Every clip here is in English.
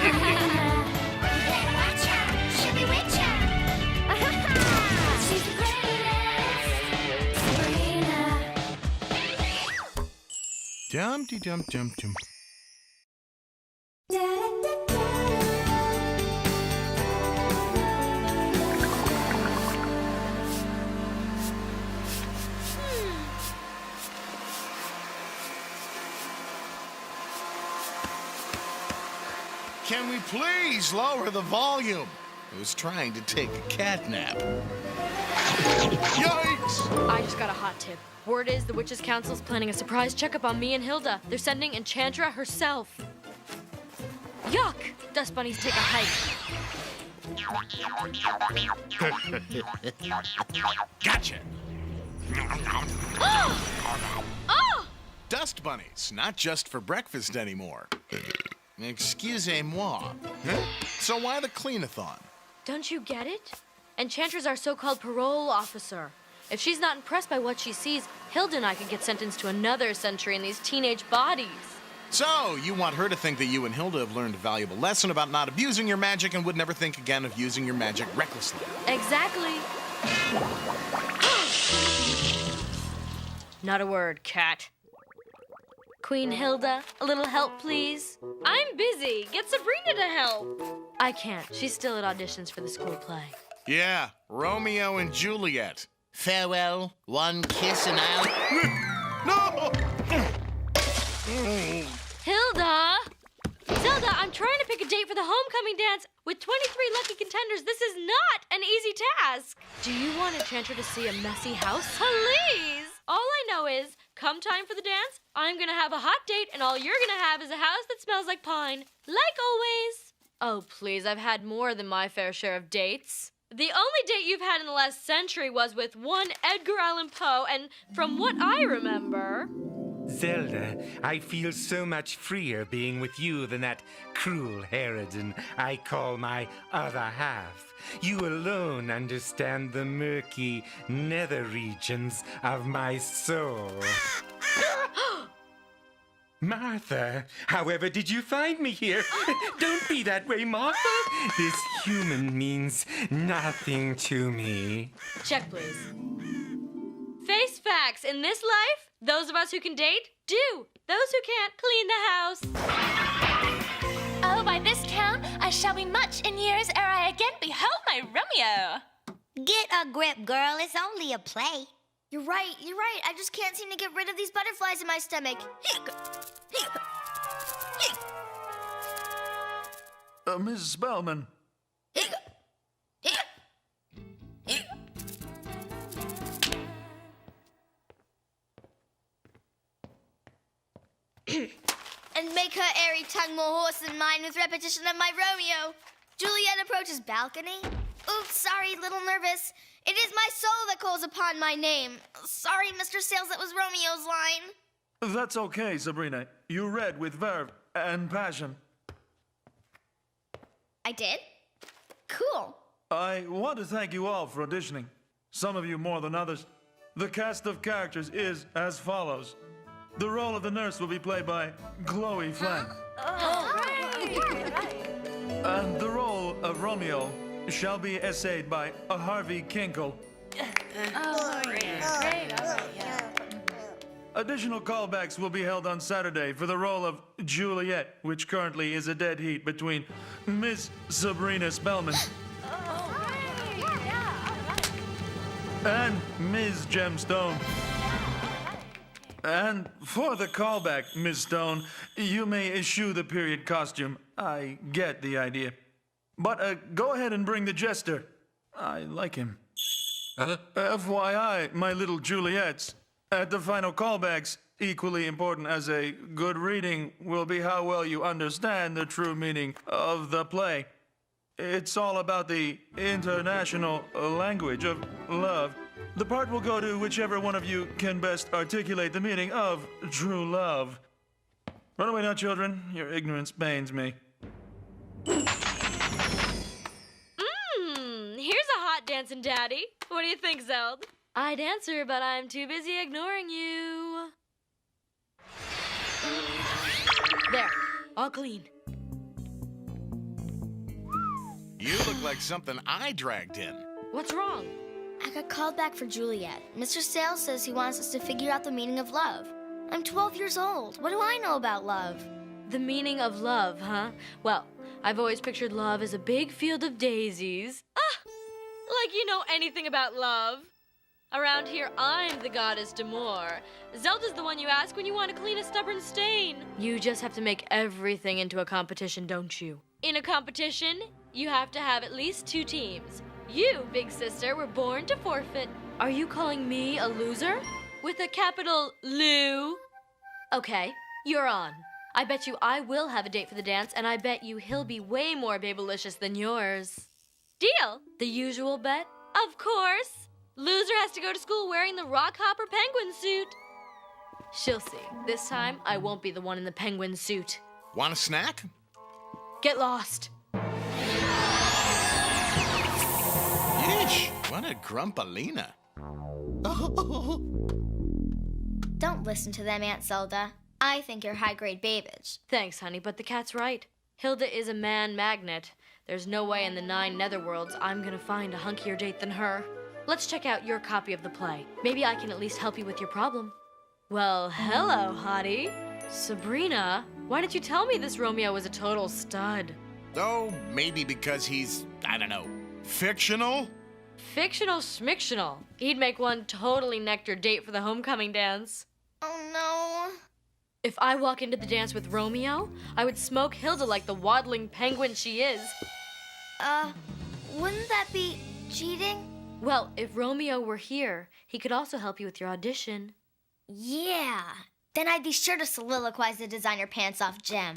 She's the greatest, Sabrina. Dum-de-dum-dum-dum. Can we please lower the volume? I was trying to take a cat nap. Yikes! I just got a hot tip. Word is the Witches' Council's planning a surprise checkup on me and Hilda. They're sending Enchantra herself. Yuck! Dust bunnies take a hike. Gotcha! Oh! Dust bunnies, not just for breakfast anymore. Excusez-moi. Huh? So why the clean-a-thon? Don't you get it? Enchantra's our so-called parole officer. If she's not impressed by what she sees, Hilda and I could get sentenced to another century in these teenage bodies. So, you want her to think that you and Hilda have learned a valuable lesson about not abusing your magic and would never think again of using your magic recklessly. Exactly. Not a word, cat. Queen Hilda, a little help, please? I'm busy. Get Sabrina to help. I can't. She's still at auditions for the school play. Yeah, Romeo and Juliet. Farewell, one kiss and I'll... No! Hilda! Zelda, I'm trying to pick a date for the homecoming dance. With 23 lucky contenders, this is not an easy task. Do you want Enchantra to see a messy house? Please! All I know is, come time for the dance, I'm gonna have a hot date, and all you're gonna have is a house that smells like pine. Like always. Oh, please, I've had more than my fair share of dates. The only date you've had in the last century was with one Edgar Allan Poe, and from what I remember... Zelda, I feel so much freer being with you than that cruel harridan I call my other half. You alone understand the murky nether regions of my soul. Martha, however did you find me here? Don't be that way, Martha. This human means nothing to me. Check, please. Face facts. In this life, those of us who can date, do. Those who can't, clean the house. Oh, by this count, I shall be much in years ere I again behold my Romeo. Get a grip, girl. It's only a play. You're right. I just can't seem to get rid of these butterflies in my stomach. Mrs. Spellman. And make her airy tongue more hoarse than mine with repetition of my Romeo. Juliet approaches balcony. Oops, sorry, little nervous. It is my soul that calls upon my name. Sorry, Mr. Sales, that was Romeo's line. That's okay, Sabrina. You read with verve and passion. I did? Cool. I want to thank you all for auditioning. Some of you more than others. The cast of characters is as follows. The role of the nurse will be played by Chloe Flynn. And the role of Romeo shall be essayed by Harvey Kinkle. Additional callbacks will be held on Saturday for the role of Juliet, which currently is a dead heat between Miss Sabrina Spellman and Ms. Gemstone. And for the callback, Miss Stone, you may eschew the period costume. I get the idea. But go ahead and bring the jester. I like him. FYI, my little Juliets. At the final callbacks, equally important as a good reading will be how well you understand the true meaning of the play. It's all about the international language of love. The part will go to whichever one of you can best articulate the meaning of true love. Run away now, children. Your ignorance pains me. Here's a hot dancing daddy. What do you think, Zeld? I'd answer, but I'm too busy ignoring you. There, all clean. You look like something I dragged in. What's wrong? I got called back for Juliet. Mr. Sales says he wants us to figure out the meaning of love. I'm 12 years old. What do I know about love? The meaning of love, huh? Well, I've always pictured love as a big field of daisies. Ah! Like you know anything about love. Around here, I'm the goddess d'Amour. Zelda's the one you ask when you want to clean a stubborn stain. You just have to make everything into a competition, don't you? In a competition, you have to have at least 2 teams. You, big sister, were born to forfeit. Are you calling me a loser? With a capital Lou? Okay, you're on. I bet you I will have a date for the dance, and I bet you he'll be way more babylicious than yours. Deal? The usual bet? Of course. Loser has to go to school wearing the Rockhopper penguin suit. She'll see. This time, I won't be the one in the penguin suit. Want a snack? Get lost. Yeesh, what a grumpalina. Don't listen to them, Aunt Zelda. I think you're high-grade babbage. Thanks, honey, but the cat's right. Hilda is a man magnet. There's no way in the 9 netherworlds I'm gonna find a hunkier date than her. Let's check out your copy of the play. Maybe I can at least help you with your problem. Well, hello, hottie. Sabrina, why didn't you tell me this Romeo was a total stud? Oh, maybe because he's, I don't know, fictional? Fictional schmictional. He'd make one totally nectar date for the homecoming dance. Oh, no. If I walk into the dance with Romeo, I would smoke Hilda like the waddling penguin she is. Wouldn't that be cheating? Well, if Romeo were here, he could also help you with your audition. Yeah. Then I'd be sure to soliloquize the designer pants off gem.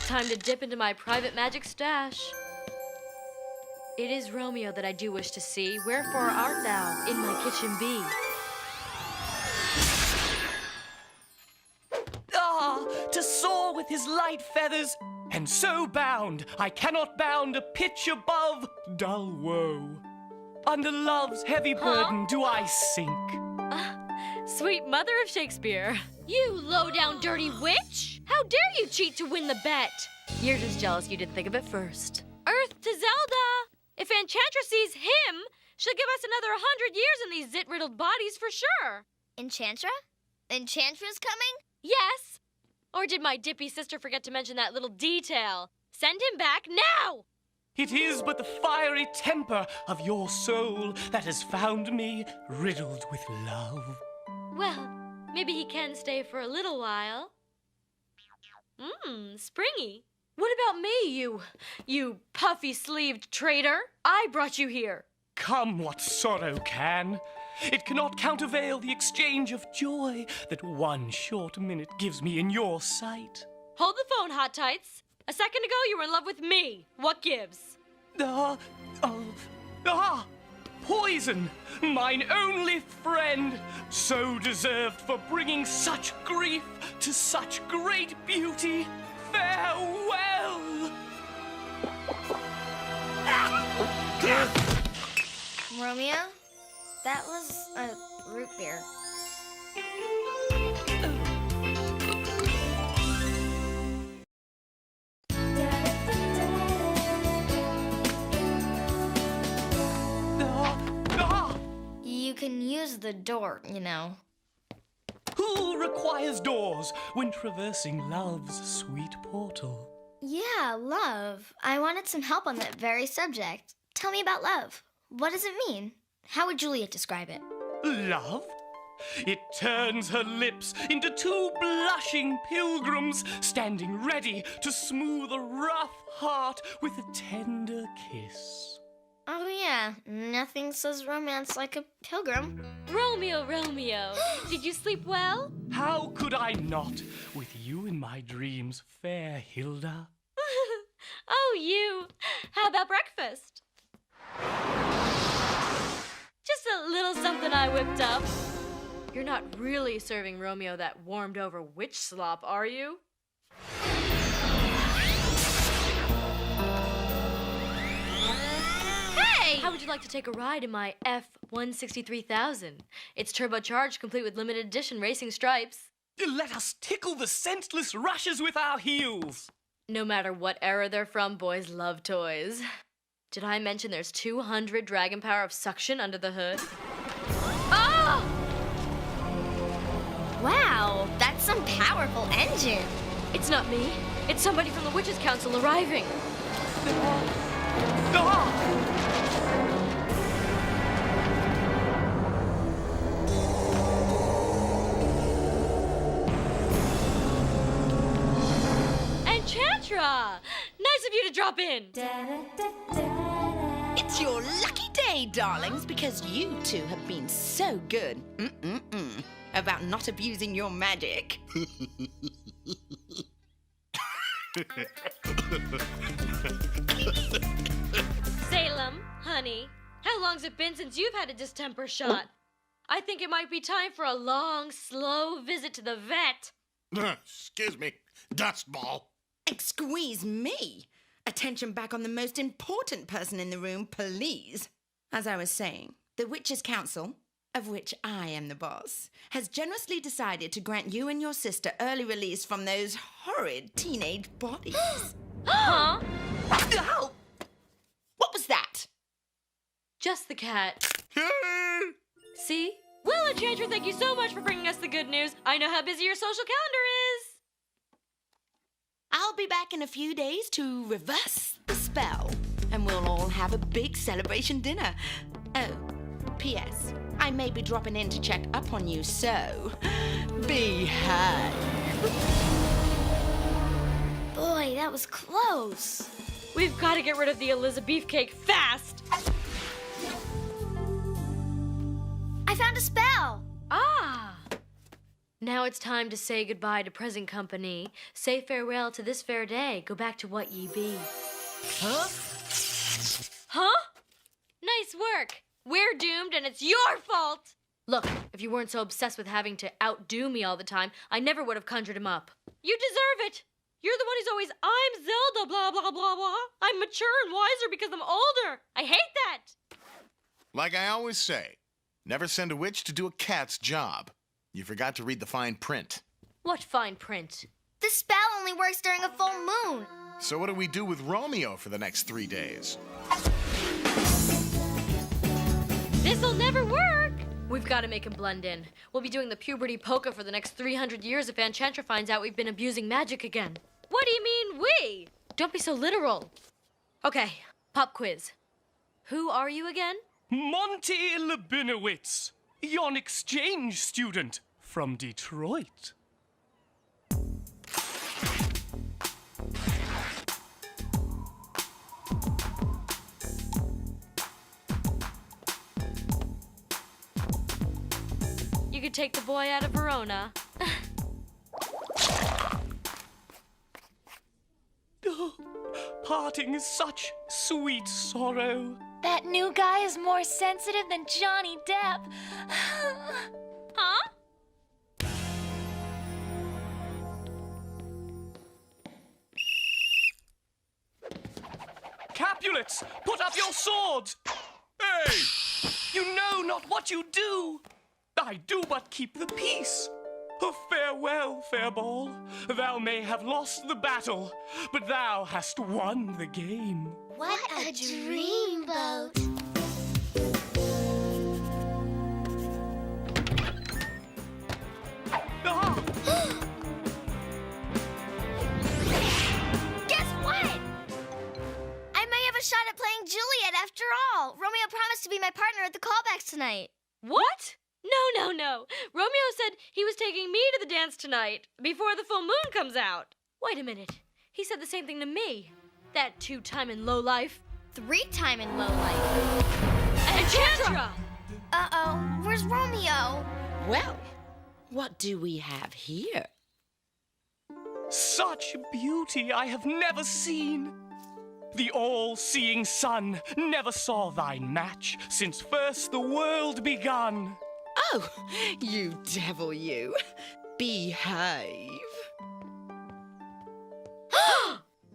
Time to dip into my private magic stash. It is Romeo that I do wish to see. Wherefore art thou in my kitchen be? To soar with his light feathers, and so bound I cannot bound a pitch above dull woe. Under love's heavy burden do I sink. Sweet mother of Shakespeare. You low-down dirty witch! How dare you cheat to win the bet? You're just jealous you didn't think of it first. Earth to Zelda! If Enchantress sees him, she'll give us another 100 years in these zit-riddled bodies for sure. Enchantra? Enchantra's coming? Yes. Or did my dippy sister forget to mention that little detail? Send him back now! It is but the fiery temper of your soul that has found me riddled with love. Well, maybe he can stay for a little while. Springy. What about me, you puffy-sleeved traitor? I brought you here. Come what sorrow can. It cannot countervail the exchange of joy that one short minute gives me in your sight. Hold the phone, Hot Tights. A second ago, you were in love with me. What gives? Poison, mine only friend, so deserved for bringing such grief to such great beauty. Farewell! Romeo? That was a root beer. You can use the door, you know. Who requires doors when traversing love's sweet portal? Yeah, love. I wanted some help on that very subject. Tell me about love. What does it mean? How would Juliet describe it? Love? It turns her lips into 2 blushing pilgrims, standing ready to smooth a rough heart with a tender kiss. Oh, yeah. Nothing says romance like a pilgrim. Romeo, Romeo, did you sleep well? How could I not, with you in my dreams, fair Hilda? Oh, you. How about breakfast? Just a little something I whipped up. You're not really serving Romeo that warmed-over witch slop, are you? Hey! How would you like to take a ride in my F-163,000? It's turbocharged, complete with limited edition racing stripes. Let us tickle the scentless rushes with our heels. No matter what era they're from, boys love toys. Did I mention there's 200 dragon power of suction under the hood? Oh! Wow, that's some powerful engine. It's not me. It's somebody from the Witches' Council arriving. Enchantra! Nice of you to drop in. It's your lucky day, darlings, because you two have been so good about not abusing your magic. Salem, honey, how long's it been since you've had a distemper shot? I think it might be time for a long, slow visit to the vet. Excuse me, dustball. Excuse me. Attention back on the most important person in the room, please. As I was saying, the Witches' Council, of which I am the boss, has generously decided to grant you and your sister early release from those horrid teenage bodies. Huh? Oh! What was that? Just the cat. See? Well, Enchantra, thank you so much for bringing us the good news. I know how busy your social calendar is. I'll be back in a few days to reverse the spell, and we'll all have a big celebration dinner. Oh, P.S. I may be dropping in to check up on you, so behave. Boy, that was close. We've got to get rid of the Elizabeth Beefcake fast. I found a spell. Ah. Now it's time to say goodbye to present company. Say farewell to this fair day. Go back to what ye be. Huh? Huh? Nice work. We're doomed and it's your fault. Look, if you weren't so obsessed with having to outdo me all the time, I never would have conjured him up. You deserve it. You're the one who's always, I'm Zelda, blah, blah, blah, blah. I'm mature and wiser because I'm older. I hate that. Like I always say, never send a witch to do a cat's job. You forgot to read the fine print. What fine print? The spell only works during a full moon. So what do we do with Romeo for the next 3 days? This'll never work. We've got to make him blend in. We'll be doing the puberty polka for the next 300 years if Enchantra finds out we've been abusing magic again. What do you mean, we? Don't be so literal. Okay, pop quiz. Who are you again? Monty Labinowitz, yon exchange student from Detroit. You could take the boy out of Verona. Parting is such sweet sorrow. That new guy is more sensitive than Johnny Depp. Huh? Capulets, put up your swords! Hey! You know not what you do! I do but keep the peace. Farewell, fair ball. Thou may have lost the battle, but thou hast won the game. What a dreamboat. Ah! Guess what? I may have a shot at playing Juliet after all. Romeo promised to be my partner at the callbacks tonight. What? No. Romeo said he was taking me to the dance tonight, before the full moon comes out. Wait a minute. He said the same thing to me. That 2-timing lowlife. 3-timing lowlife. Enchantra! Uh-oh, where's Romeo? Well, what do we have here? Such beauty I have never seen. The all-seeing sun never saw thy match since first the world begun. Oh, you devil, you. Behave.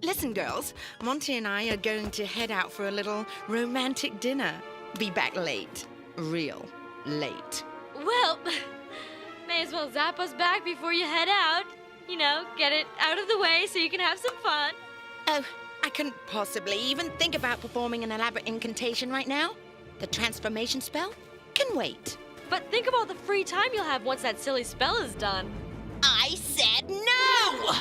Listen, girls, Monty and I are going to head out for a little romantic dinner. Be back late. Real late. Well, may as well zap us back before you head out. You know, get it out of the way so you can have some fun. Oh, I couldn't possibly even think about performing an elaborate incantation right now. The transformation spell can wait. But think of all the free time you'll have once that silly spell is done. I said no!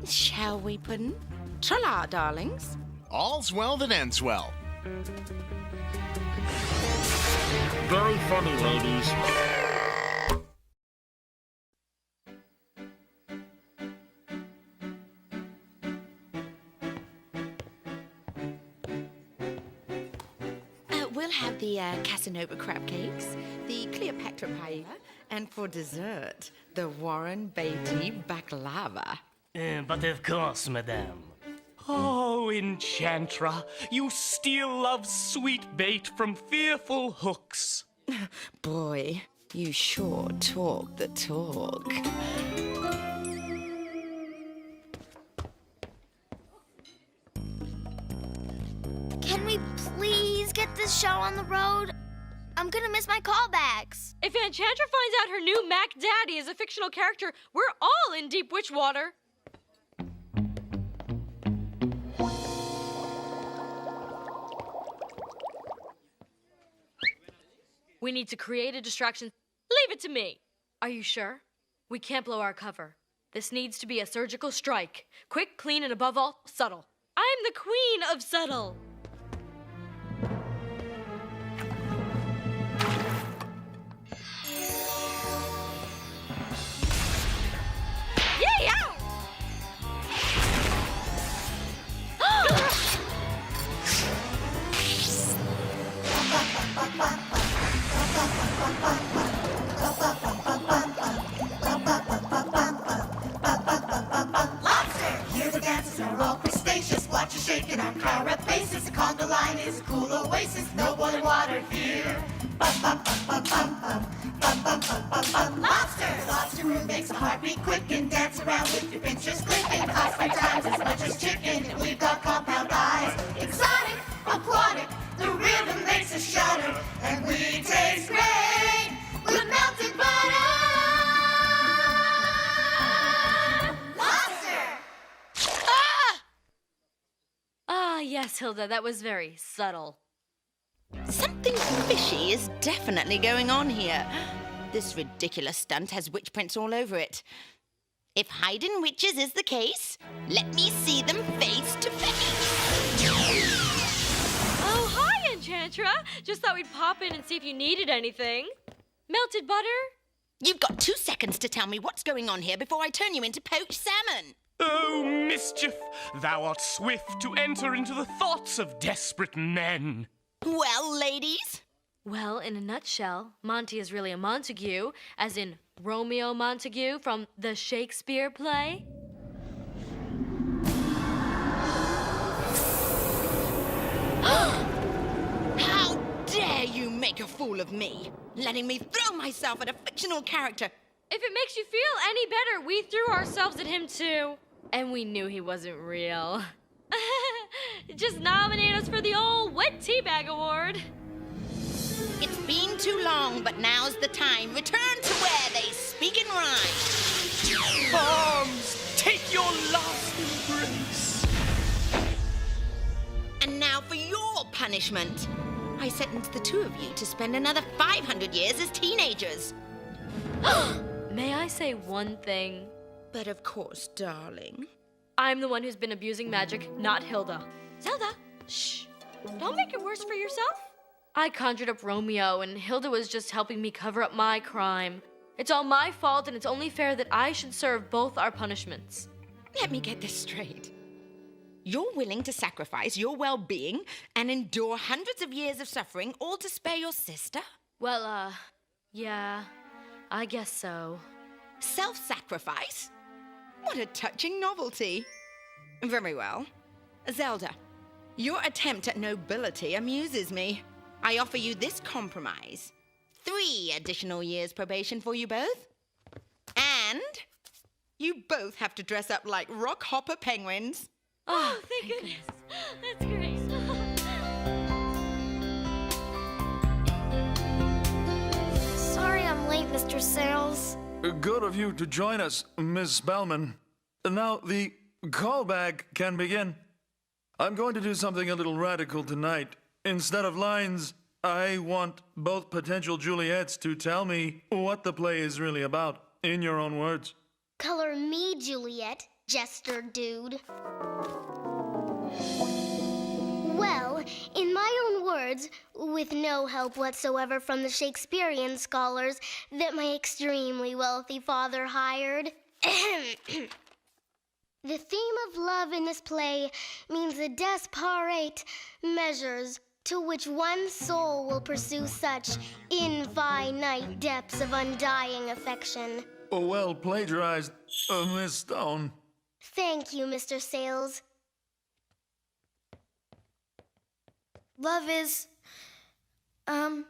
Shall we, Puddin'? Tra-la, darlings. All's well that ends well. Very funny, ladies. We'll have the Casanova crab cakes, the Cleopatra paella, and for dessert, the Warren Beatty baklava. But of course, madame. Oh, Enchantra, you still love sweet bait from fearful hooks. Boy, you sure talk the talk. Can we please get this show on the road? I'm gonna miss my callbacks. If Enchantra finds out her new Mac Daddy is a fictional character, we're all in deep witch water. We need to create a distraction. Leave it to me. Are you sure? We can't blow our cover. This needs to be a surgical strike. Quick, clean, and above all, subtle. I'm the queen of subtle. Yeah! Here the dancers are all crustaceous. Watch you shaking on carapaces. The conga line is a cool oasis. No boiling water here. Bum, bum, bum, bum, bum, bum. Bum, bum, bum, bum, bum. Lobster! The lobster room makes a heartbeat quicken. Dance around with your pinchers clicking. Cost 3 times as much as chicken. And we've got compound eyes. Exotic, aquatic. The rhythm makes us shudder. And we taste great with melted butter. Ah, yes, Hilda, that was very subtle. Something fishy is definitely going on here. This ridiculous stunt has witch prints all over it. If hiding witches is the case, let me see them face to face. Oh, hi, Enchantra. Just thought we'd pop in and see if you needed anything. Melted butter? You've got 2 seconds to tell me what's going on here before I turn you into poached salmon. Oh, mischief! Thou art swift to enter into the thoughts of desperate men. Well, ladies? Well, in a nutshell, Monty is really a Montague, as in Romeo Montague from the Shakespeare play. How dare you make a fool of me, letting me throw myself at a fictional character. If it makes you feel any better, we threw ourselves at him too. And we knew he wasn't real. Just nominate us for the old Wet Teabag Award. It's been too long, but now's the time. Return to where they speak in rhyme. Arms, take your last embrace. And now for your punishment. I sentence the 2 of you to spend another 500 years as teenagers. May I say one thing? But of course, darling. I'm the one who's been abusing magic, not Hilda. Zelda, shh. Don't make it worse for yourself. I conjured up Romeo, and Hilda was just helping me cover up my crime. It's all my fault, and it's only fair that I should serve both our punishments. Let me get this straight. You're willing to sacrifice your well-being and endure hundreds of years of suffering, all to spare your sister? Well, yeah, I guess so. Self-sacrifice? What a touching novelty. Very well. Zelda, your attempt at nobility amuses me. I offer you this compromise. 3 additional years probation for you both. And you both have to dress up like rock hopper penguins. Oh, thank goodness. That's great. Sorry I'm late, Mr. Sales. Good of you to join us, Miss Spellman. Now, the callback can begin. I'm going to do something a little radical tonight. Instead of lines, I want both potential Juliets to tell me what the play is really about, in your own words. Color me Juliet, jester dude. Well, in my own words, with no help whatsoever from the Shakespearean scholars that my extremely wealthy father hired. The theme of love in this play means the desperate measures to which one soul will pursue such infinite depths of undying affection. Well plagiarized, Miss Stone. Thank you, Mr. Sales. Love is, that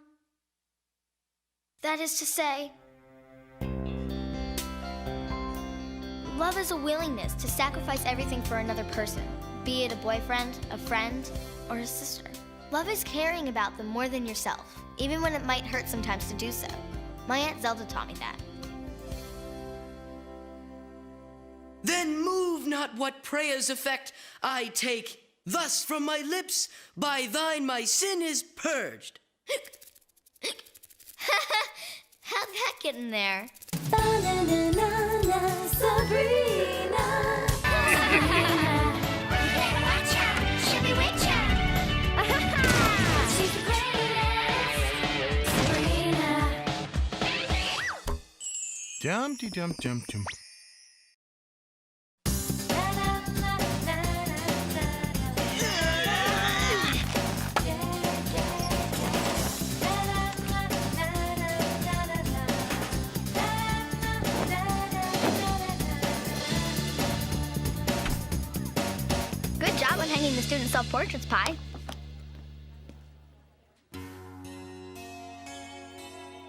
is to say, love is a willingness to sacrifice everything for another person, be it a boyfriend, a friend, or a sister. Love is caring about them more than yourself, even when it might hurt sometimes to do so. My Aunt Zelda taught me that. Then move not what prayers effect I take. Thus from my lips, by thine my sin is purged. How'd that get in there? Dum-de-dum-dum-dum. Good job on hanging the student self-portraits, Pi.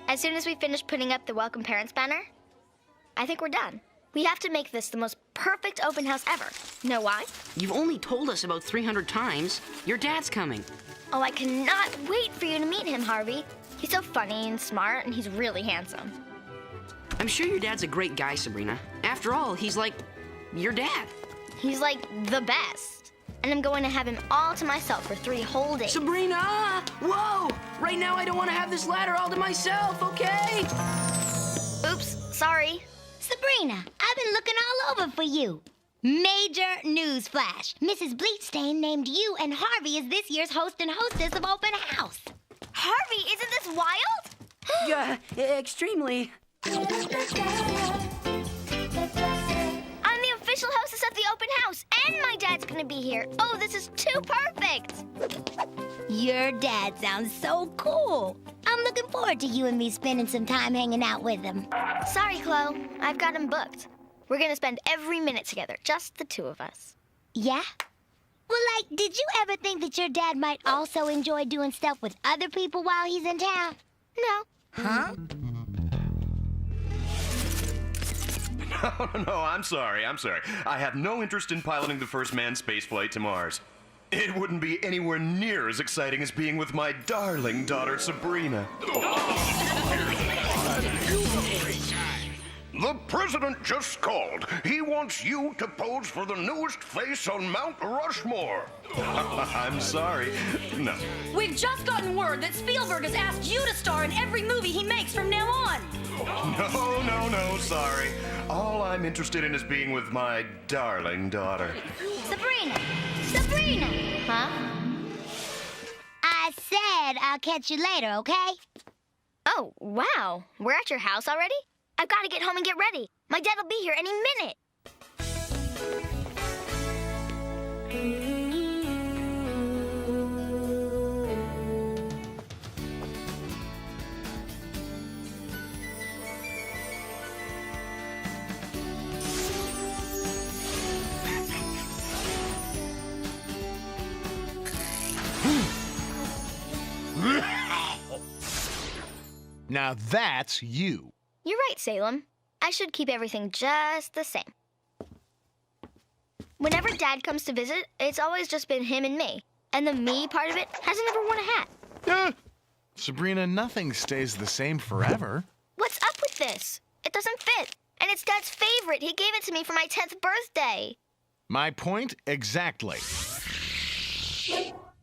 As soon as we finish putting up the Welcome Parents banner, I think we're done. We have to make this the most perfect open house ever. Know why? You've only told us about 300 times. Your dad's coming. Oh, I cannot wait for you to meet him, Harvey. He's so funny and smart, and he's really handsome. I'm sure your dad's a great guy, Sabrina. After all, he's like your dad. He's like the best. And I'm going to have him all to myself for 3 whole days. Sabrina! Whoa! Right now I don't want to have this ladder all to myself, okay? Oops, sorry. Sabrina, I've been looking all over for you. Major news flash. Mrs. Bleachstain named you and Harvey as this year's host and hostess of Open House. Harvey, isn't this wild? Yeah, extremely. I'm the official hostess of the open house, and my dad's gonna be here. Oh, this is too perfect. Your dad sounds so cool. I'm looking forward to you and me spending some time hanging out with him. Sorry, Chloe. I've got him booked. We're gonna spend every minute together, just the 2 of us. Yeah? Well, did you ever think that your dad might also enjoy doing stuff with other people while he's in town? No. Huh? No, I'm sorry. I have no interest in piloting the first manned spaceflight to Mars. It wouldn't be anywhere near as exciting as being with my darling daughter, Sabrina. The president just called. He wants you to pose for the newest face on Mount Rushmore. I'm sorry. No. We've just gotten word that Spielberg has asked you to star in every movie he makes from now on. No, sorry. All I'm interested in is being with my darling daughter. Sabrina! Huh? I said I'll catch you later, okay? Oh, wow. We're at your house already? I've got to get home and get ready. My dad will be here any minute. Now that's you. You're right, Salem. I should keep everything just the same. Whenever Dad comes to visit, it's always just been him and me. And the me part of it hasn't ever worn a hat. Sabrina, nothing stays the same forever. What's up with this? It doesn't fit. And it's Dad's favorite. He gave it to me for my 10th birthday. My point exactly.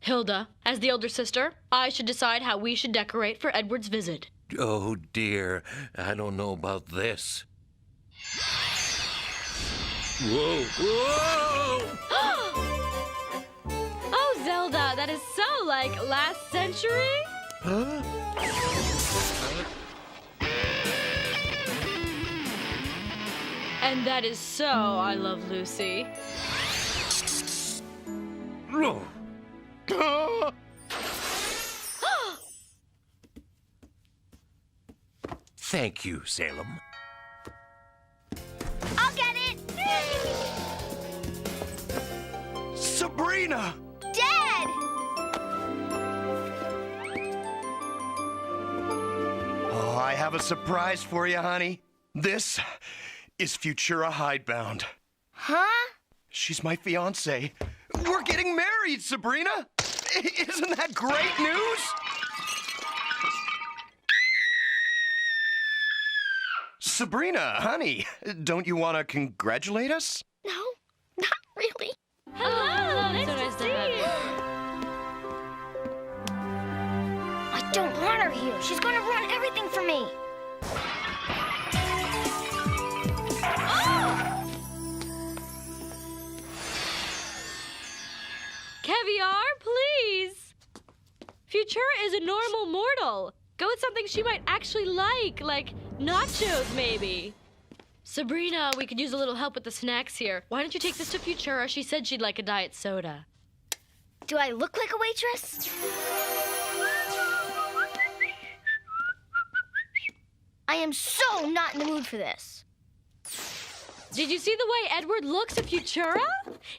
Hilda, as the older sister, I should decide how we should decorate for Edward's visit. Oh, dear. I don't know about this. Whoa! Whoa! Oh, Zelda, that is so like last century. Huh? And that is so I Love Lucy. No. Thank you, Salem. I'll get it! Sabrina! Dad! Oh, I have a surprise for you, honey. This is Futura Hidebound. Huh? She's my fiancée. We're getting married, Sabrina! Isn't that great news? Sabrina, honey, don't you want to congratulate us? No, not really. Hello, nice to see you. I don't want her here. She's going to ruin everything for me. Caviar, please. Futura is a normal mortal. Go with something she might actually like nachos, maybe. Sabrina, we could use a little help with the snacks here. Why don't you take this to Futura? She said she'd like a diet soda. Do I look like a waitress? I am so not in the mood for this. Did you see the way Edward looks at Futura?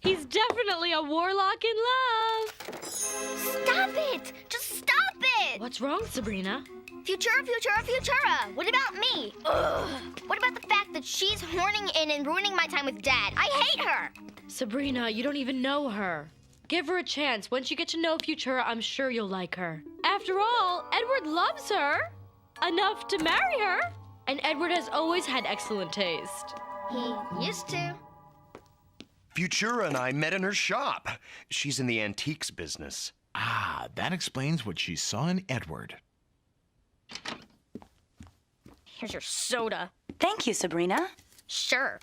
He's definitely a warlock in love. Stop it! Just stop it! What's wrong, Sabrina? Futura, Futura, Futura! What about me? Ugh. What about the fact that she's horning in and ruining my time with Dad? I hate her! Sabrina, you don't even know her. Give her a chance. Once you get to know Futura, I'm sure you'll like her. After all, Edward loves her. Enough to marry her. And Edward has always had excellent taste. He used to. Futura and I met in her shop. She's in the antiques business. Ah, that explains what she saw in Edward. Here's your soda. Thank you, Sabrina. Sure.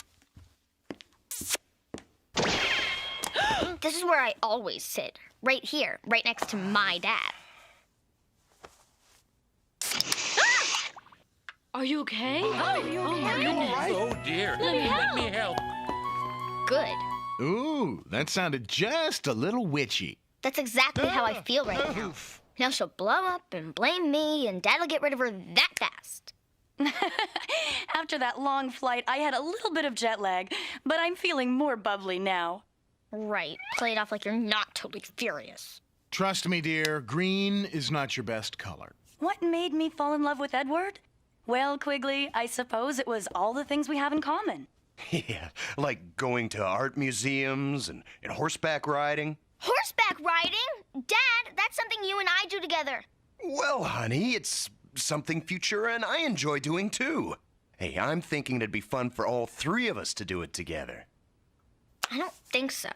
This is where I always sit. Right here, right next to my dad. Are you okay? Oh, are you okay? my goodness. Oh, dear. Let me help. Good. Ooh, that sounded just a little witchy. That's exactly how I feel right now. Now she'll blow up and blame me, and Dad'll get rid of her that fast. After that long flight, I had a little bit of jet lag, but I'm feeling more bubbly now. Right. Play it off like you're not totally furious. Trust me, dear, green is not your best color. What made me fall in love with Edward? Well, Quigley, I suppose it was all the things we have in common. Yeah, like going to art museums and horseback riding. Horseback riding? Dad, that's something you and I do together. Well, honey, it's something Futura and I enjoy doing too. Hey, I'm thinking it'd be fun for all three of us to do it together. I don't think so.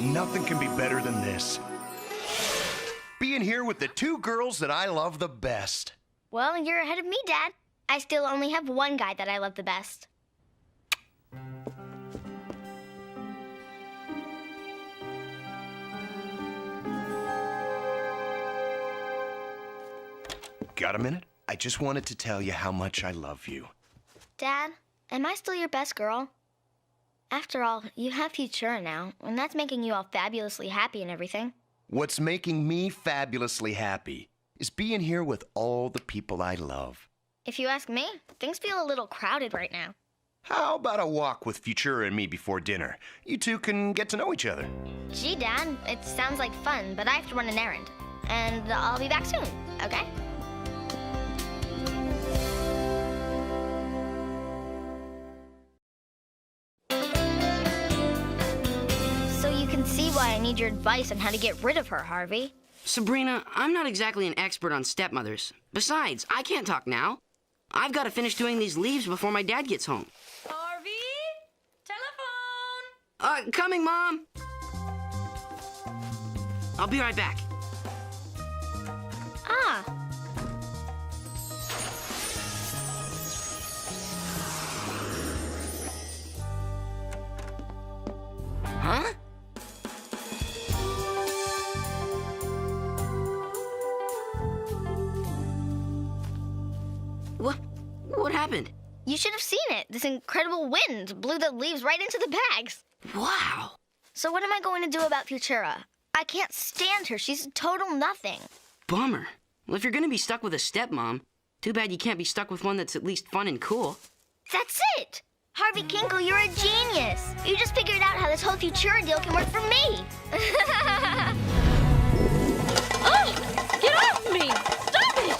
Nothing can be better than this. Being here with the two girls that I love the best. Well, you're ahead of me, Dad. I still only have one guy that I love the best. Got a minute? I just wanted to tell you how much I love you. Dad, am I still your best girl? After all, you have Futura now, and that's making you all fabulously happy and everything. What's making me fabulously happy is being here with all the people I love. If you ask me, things feel a little crowded right now. How about a walk with Futura and me before dinner? You two can get to know each other. Gee, Dad, it sounds like fun, but I have to run an errand. And I'll be back soon, okay? So you can see why I need your advice on how to get rid of her, Harvey. Sabrina, I'm not exactly an expert on stepmothers. Besides, I can't talk now. I've got to finish doing these leaves before my dad gets home. Harvey? Telephone! Coming, Mom. I'll be right back. Ah. Huh? What happened? You should have seen it. This incredible wind blew the leaves right into the bags. Wow. So what am I going to do about Futura? I can't stand her. She's a total nothing. Bummer. Well, if you're gonna be stuck with a stepmom, too bad you can't be stuck with one that's at least fun and cool. That's it! Harvey Kinkle, you're a genius. You just figured out how this whole Futura deal can work for me. Oh! Get off me! Stop it!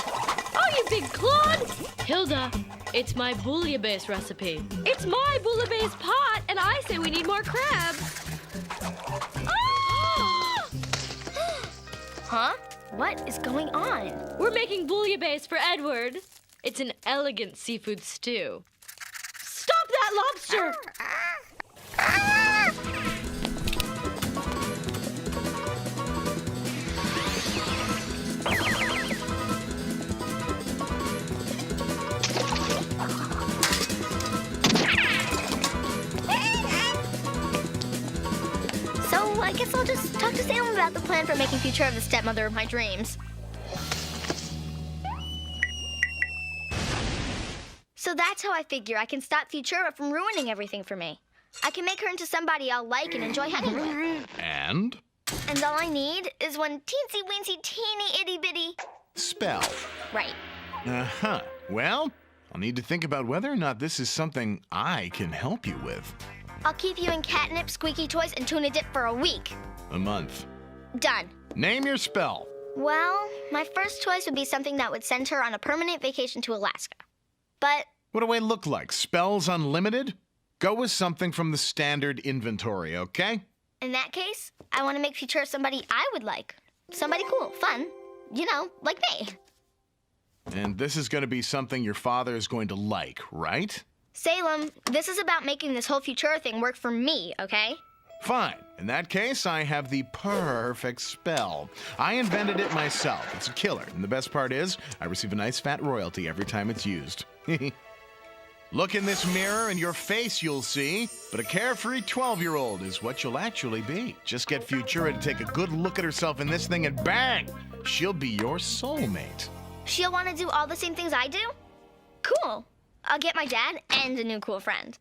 Oh, you big clod! Hilda, it's my bouillabaisse recipe. It's my bouillabaisse pot, and I say we need more crabs. Huh? What is going on? We're making bouillabaisse for Edward. It's an elegant seafood stew. Stop that lobster! So I guess I'll just talk to Salem about the plan for making Futura the stepmother of my dreams. So that's how I figure I can stop Futura from ruining everything for me. I can make her into somebody I'll like and enjoy hanging with. And? And all I need is one teensy-weensy, teeny itty-bitty Spell. right. Uh-huh. Well, I'll need to think about whether or not this is something I can help you with. I'll keep you in catnip, squeaky toys, and tuna dip for a week. A month. Done. Name your spell. Well, my first choice would be something that would send her on a permanent vacation to Alaska. But What do I look like? Spells unlimited? Go with something from the standard inventory, okay? in that case, I want to make Futura somebody I would like. Somebody cool, fun, you know, like me. And this is going to be something your father is going to like, right? Salem, this is about making this whole Futura thing work for me, okay? Fine. In that case, I have the perfect spell. I invented it myself. It's a killer, and the best part is, I receive a nice fat royalty every time it's used. Look in this mirror and your face you'll see, but a carefree 12-year-old is what you'll actually be. Just get Futura to take a good look at herself in this thing and bang! She'll be your soulmate. She'll want to do all the same things I do? Cool. I'll get my dad and a new cool friend.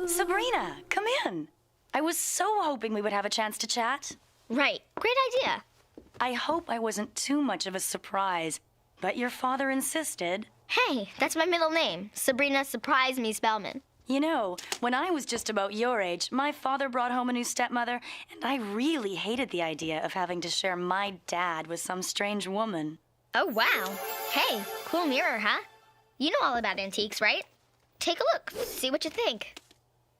Sabrina, come in. I was so hoping we would have a chance to chat. Right. Great idea. I hope I wasn't too much of a surprise, but your father insisted. Hey, that's my middle name. Sabrina Surprise Me Spellman. You know, when I was just about your age, my father brought home a new stepmother, and I really hated the idea of having to share my dad with some strange woman. Oh, wow. Hey, cool mirror, huh? You know all about antiques, right? Take a look. See what you think.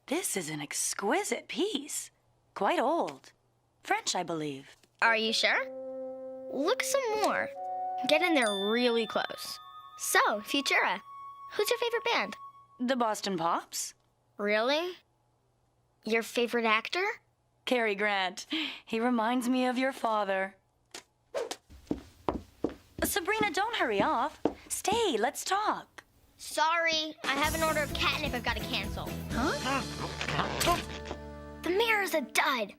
This is an exquisite piece. Quite old. French, I believe. Are you sure? Look some more. Get in there really close. So, Futura, who's your favorite band? The Boston Pops. Really? Your favorite actor? Cary Grant. He reminds me of your father. Sabrina, don't hurry off. Stay, let's talk. Sorry, I have an order of catnip I've got to cancel. Huh? The mirror's a dud.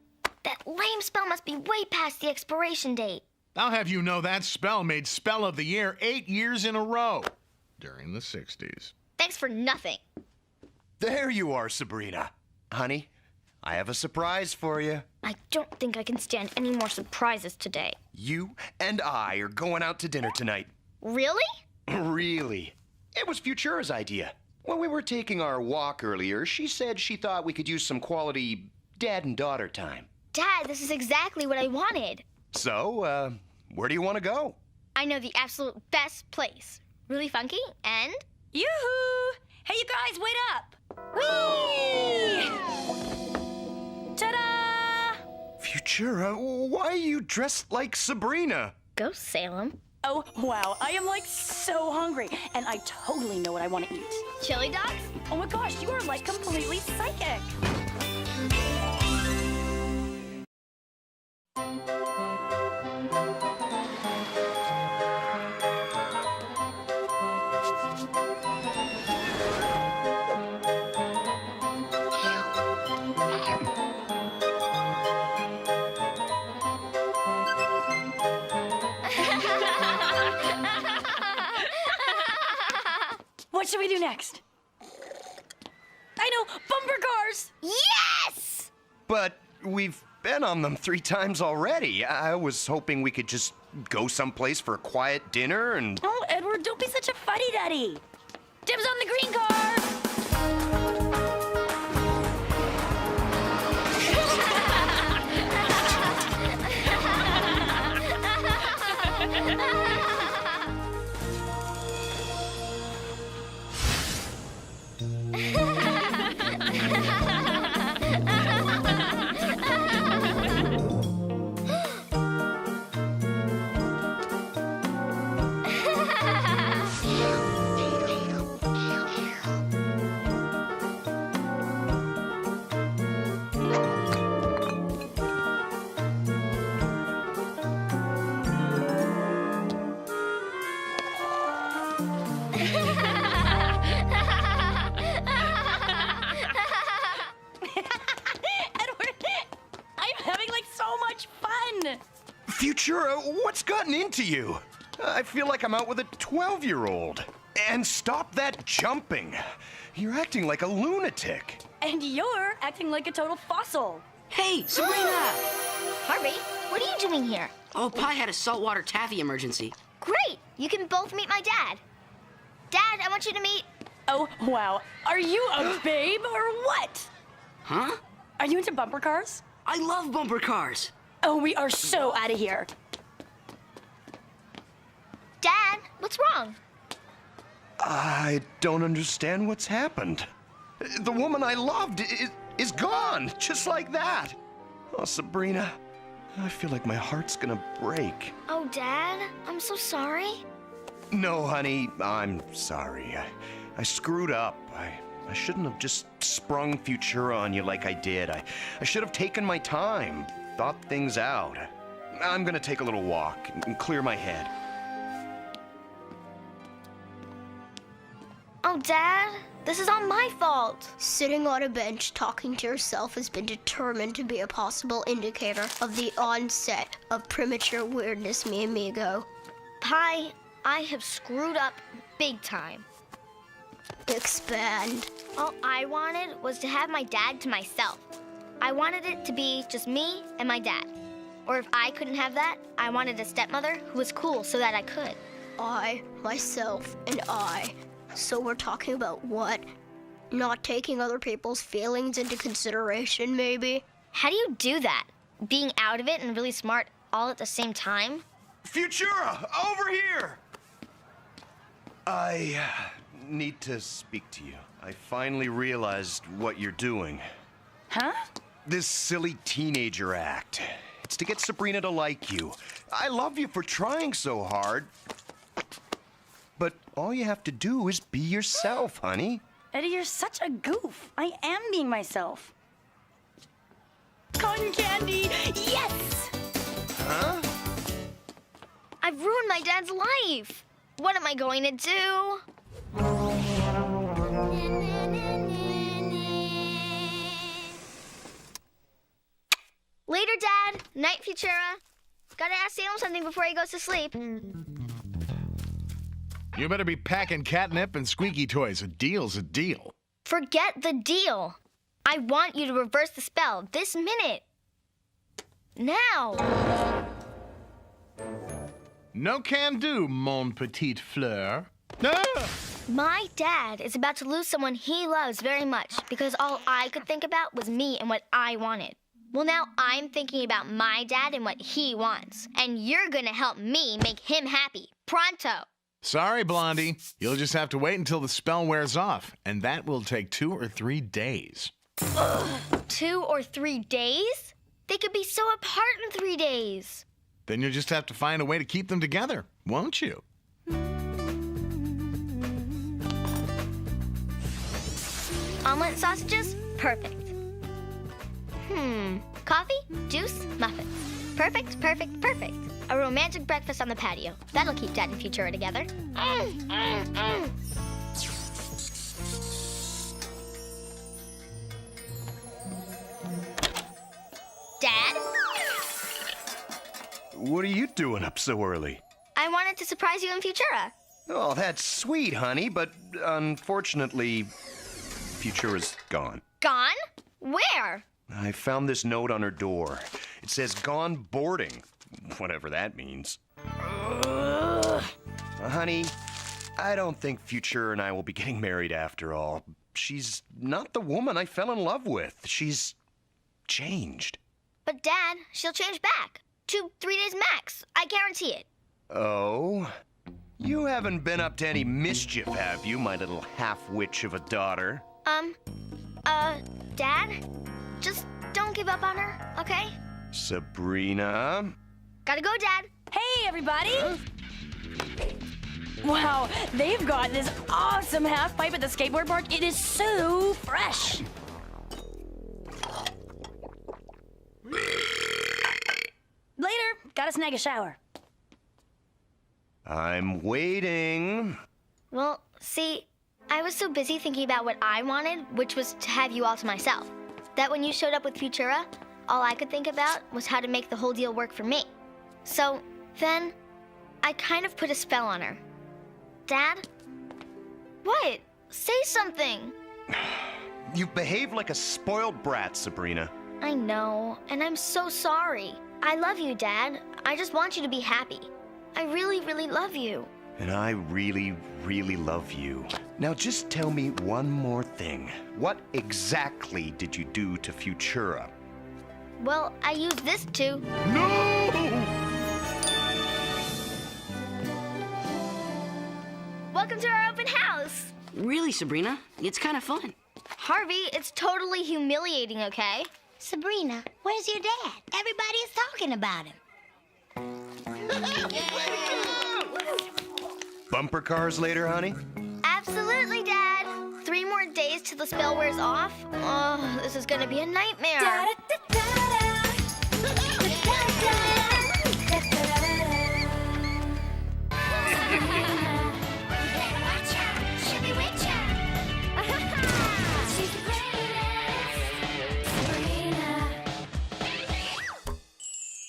That lame spell must be way past the expiration date. I'll have you know that spell made Spell of the Year 8 years in a row during the 60s. Thanks for nothing. There you are, Sabrina. Honey, I have a surprise for you. I don't think I can stand any more surprises today. You and I are going out to dinner tonight. Really? Really. It was Futura's idea. When we were taking our walk earlier, she said she thought we could use some quality dad and daughter time. Dad, this is exactly what I wanted. So, where do you want to go? I know the absolute best place. Really funky and... Yoo-hoo! Hey, you guys, wait up! Whee! Ta-da! Futura, why are you dressed like Sabrina? Go Salem. Oh, wow, I am like so hungry, and I totally know what I want to eat. Chili dogs? Oh my gosh, you are like completely psychic. What should we do next? I know, bumper cars! Yes! But we've been on them 3 times already. I was hoping we could just go someplace for a quiet dinner and... Oh, Edward, don't be such a fuddy-duddy. Dibs on the green car! Futura, what's gotten into you? I feel like I'm out with a 12-year-old. And stop that jumping. You're acting like a lunatic. And you're acting like a total fossil. Hey, Sabrina! Harvey, what are you doing here? Oh, Pi had a saltwater taffy emergency. Great! You can both meet my dad. Dad, I want you to meet... Oh, wow. Are you a babe or what? Huh? Are you into bumper cars? I love bumper cars. Oh, we are so out of here. Dad, what's wrong? I don't understand what's happened. The woman I loved is gone, just like that. Oh, Sabrina, I feel like my heart's gonna break. Oh, Dad, I'm so sorry. No, honey, I'm sorry. I screwed up. I shouldn't have just sprung Futura on you like I did. I should have taken my time, thought things out. I'm gonna take a little walk and clear my head. Oh, Dad, this is all my fault. Sitting on a bench talking to yourself has been determined to be a possible indicator of the onset of premature weirdness, mi amigo. Pi, I have screwed up big time. Expand. All I wanted was to have my dad to myself. I wanted it to be just me and my dad. Or if I couldn't have that, I wanted a stepmother who was cool so that I could. I, myself, and I. So we're talking about what? Not taking other people's feelings into consideration, maybe? How do you do that? Being out of it and really smart all at the same time? Futura, over here! I need to speak to you. I finally realized what you're doing. Huh? This silly teenager act. It's to get Sabrina to like you. I love you for trying so hard. But all you have to do is be yourself, honey. Eddie, you're such a goof. I am being myself. Cotton candy, yes! Huh? I've ruined my dad's life. What am I going to do? Later, Dad. Night, Futura. Gotta ask Salem something before he goes to sleep. You better be packing catnip and squeaky toys. A deal's a deal. Forget the deal. I want you to reverse the spell this minute. Now. No can do, mon petit fleur. Ah! My dad is about to lose someone he loves very much because all I could think about was me and what I wanted. Well, now I'm thinking about my dad and what he wants. And you're gonna help me make him happy. Pronto. Sorry, Blondie. You'll just have to wait until the spell wears off, and that will take 2 or 3 days. 2 or 3 days? They could be so apart in 3 days. Then you'll just have to find a way to keep them together, won't you? Omelet sausages? Perfect. Coffee? Juice? Muffins. Perfect, perfect, perfect. A romantic breakfast on the patio. That'll keep Dad and Futura together. Dad? What are you doing up so early? I wanted to surprise you and Futura. Oh, that's sweet, honey, but unfortunately, Futura's gone. Gone? Where? I found this note on her door. It says gone boarding, whatever that means. Honey, I don't think Futura and I will be getting married after all. She's not the woman I fell in love with. She's changed. But Dad, she'll change back. 2-3 days max. I guarantee it. Oh? You haven't been up to any mischief, have you, my little half-witch of a daughter? Dad? Just don't give up on her, okay? Sabrina? Gotta go, Dad. Hey, everybody! Wow, they've got this awesome half pipe at the skateboard park. It is so fresh. Later, gotta snag a shower. I'm waiting. Well, see, I was so busy thinking about what I wanted, which was to have you all to myself, that when you showed up with Futura, all I could think about was how to make the whole deal work for me. So then, I kind of put a spell on her. Dad? What? Say something. You behave like a spoiled brat, Sabrina. I know, and I'm so sorry. I love you, Dad. I just want you to be happy. I really, really love you. And I really, really love you. Now just tell me one more thing. What exactly did you do to Futura? Well, I used this to... No! Welcome to our open house. Really, Sabrina? It's kind of fun. Harvey, it's totally humiliating, okay? Sabrina, where's your dad? Everybody is talking about him. Bumper cars later, honey? Absolutely, Dad. 3 more days till the spell wears off. Oh, this is gonna be a nightmare.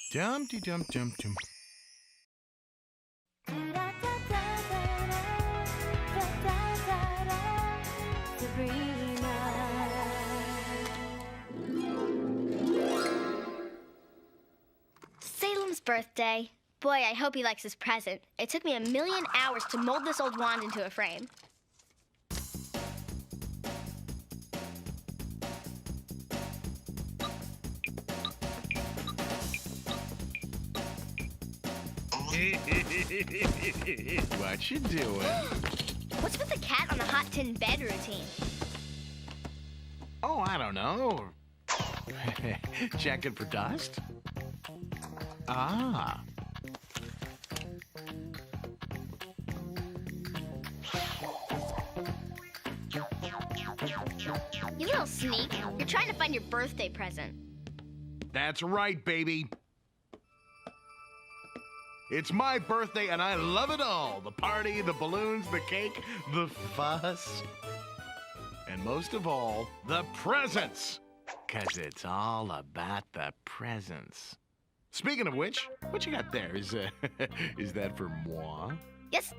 Dum-de-dum-dum-dum. Salem's birthday. Boy, I hope he likes his present. It took me 1,000,000 hours to mold this old wand into a frame. What you doing? What's with the cat on the hot tin bed routine? Oh, I don't know. Checking for dust? Ah. You little sneak. You're trying to find your birthday present. That's right, baby. It's my birthday, and I love it all. The party, the balloons, the cake, the fuss. And most of all, the presents. 'Cause it's all about the presents. Speaking of which, what you got there? Is that for moi? Yes,